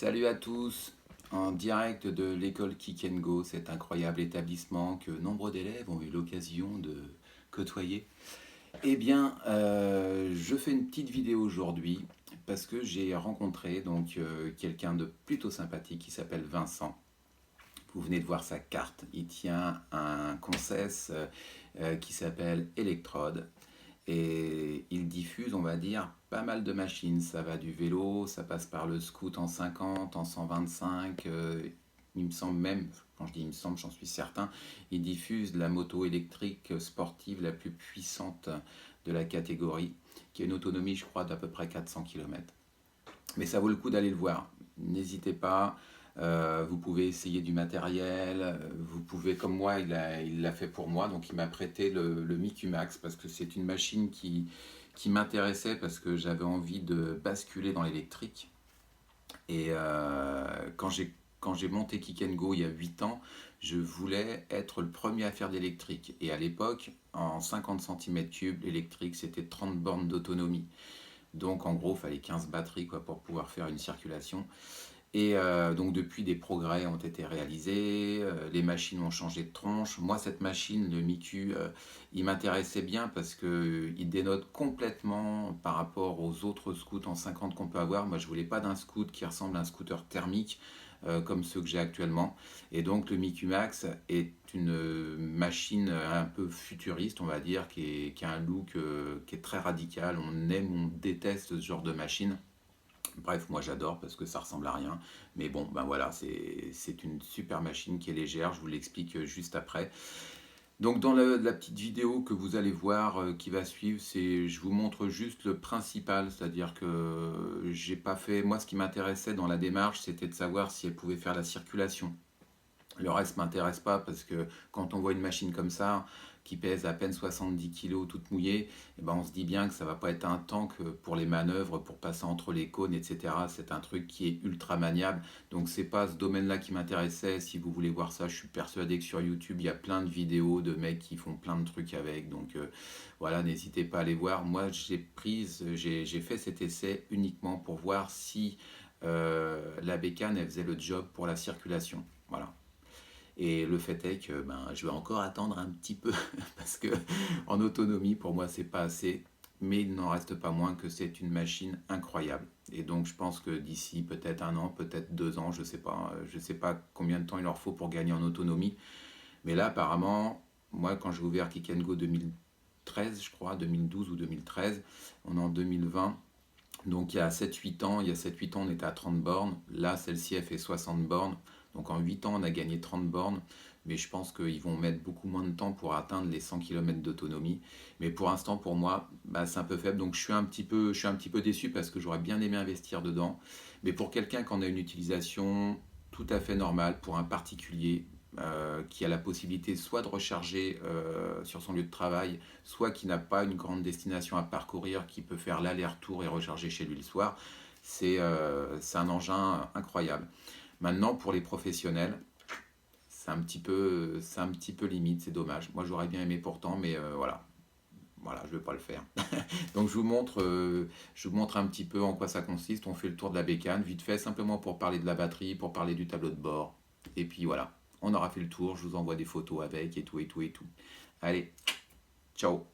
Salut à tous, en direct de l'école Kick & Go, cet incroyable établissement que nombre d'élèves ont eu l'occasion de côtoyer. Eh bien, je fais une petite vidéo aujourd'hui parce que j'ai rencontré quelqu'un de plutôt sympathique qui s'appelle Vincent. Vous venez de voir sa carte, il tient un Concess qui s'appelle Electrode. Et il diffuse, on va dire, pas mal de machines. Ça va du vélo, ça passe par le scoot en 50, en 125. Il me semble même, quand je dis il me semble, j'en suis certain, il diffuse la moto électrique sportive la plus puissante de la catégorie, qui a une autonomie, je crois, d'à peu près 400 km. Mais ça vaut le coup d'aller le voir. N'hésitez pas. Vous pouvez essayer du matériel. Vous pouvez, comme moi, il l'a fait pour moi. Donc, il m'a prêté le Miku Max parce que c'est une machine qui m'intéressait parce que j'avais envie de basculer dans l'électrique. Et quand j'ai monté Kick & Go il y a 8 ans, je voulais être le premier à faire de l'électrique. Et à l'époque, en 50 cm3, l'électrique, c'était 30 bornes d'autonomie. Donc en gros, il fallait 15 batteries quoi, pour pouvoir faire une circulation. Et donc depuis, des progrès ont été réalisés, les machines ont changé de tronche. Moi, cette machine, le Miku, il m'intéressait bien parce qu'il dénote complètement par rapport aux autres scouts en 50 qu'on peut avoir. Moi, je voulais pas d'un scoot qui ressemble à un scooter thermique comme ceux que j'ai actuellement. Et donc le Miku Max est une machine un peu futuriste, on va dire, qui a un look qui est très radical. On aime, on déteste ce genre de machine. Bref, moi j'adore parce que ça ressemble à rien. Mais bon, ben voilà, c'est une super machine qui est légère. Je vous l'explique juste après. Donc dans la petite vidéo que vous allez voir qui va suivre, je vous montre juste le principal, c'est-à-dire que j'ai pas fait. Moi, ce qui m'intéressait dans la démarche, c'était de savoir si elle pouvait faire la circulation. Le reste ne m'intéresse pas parce que quand on voit une machine comme ça, qui pèse à peine 70 kg toute mouillée, eh ben on se dit bien que ça va pas être un tank pour les manœuvres, pour passer entre les cônes, etc. C'est un truc qui est ultra maniable. Donc c'est pas ce domaine-là qui m'intéressait. Si vous voulez voir ça, je suis persuadé que sur YouTube, il y a plein de vidéos de mecs qui font plein de trucs avec. Donc voilà, n'hésitez pas à aller voir. Moi, j'ai fait cet essai uniquement pour voir si la bécane, elle faisait le job pour la circulation. Voilà. Et le fait est que je vais encore attendre un petit peu parce que en autonomie, pour moi, c'est pas assez. Mais il n'en reste pas moins que c'est une machine incroyable. Et donc, je pense que d'ici peut-être 1 an, peut-être 2 ans, je sais pas combien de temps il leur faut pour gagner en autonomie. Mais là, apparemment, moi, quand j'ai ouvert Kick & Go 2013, je crois, 2012 ou 2013, on est en 2020. Donc il y a 7-8 ans, on était à 30 bornes. Là, celle-ci, elle fait 60 bornes. Donc en 8 ans, on a gagné 30 bornes. Mais je pense qu'ils vont mettre beaucoup moins de temps pour atteindre les 100 km d'autonomie. Mais pour l'instant, pour moi, c'est un peu faible. Donc je suis un petit peu déçu parce que j'aurais bien aimé investir dedans. Mais pour quelqu'un qui en a une utilisation tout à fait normale, pour un particulier qui a la possibilité soit de recharger sur son lieu de travail, soit qui n'a pas une grande destination à parcourir, qui peut faire l'aller-retour et recharger chez lui le soir, c'est un engin incroyable. Maintenant, pour les professionnels, c'est un petit peu limite, c'est dommage. Moi, j'aurais bien aimé pourtant, mais voilà, je ne vais pas le faire. Donc, je vous montre un petit peu en quoi ça consiste. On fait le tour de la bécane, vite fait, simplement pour parler de la batterie, pour parler du tableau de bord. Et puis voilà, on aura fait le tour. Je vous envoie des photos avec et tout et tout et tout. Allez, ciao!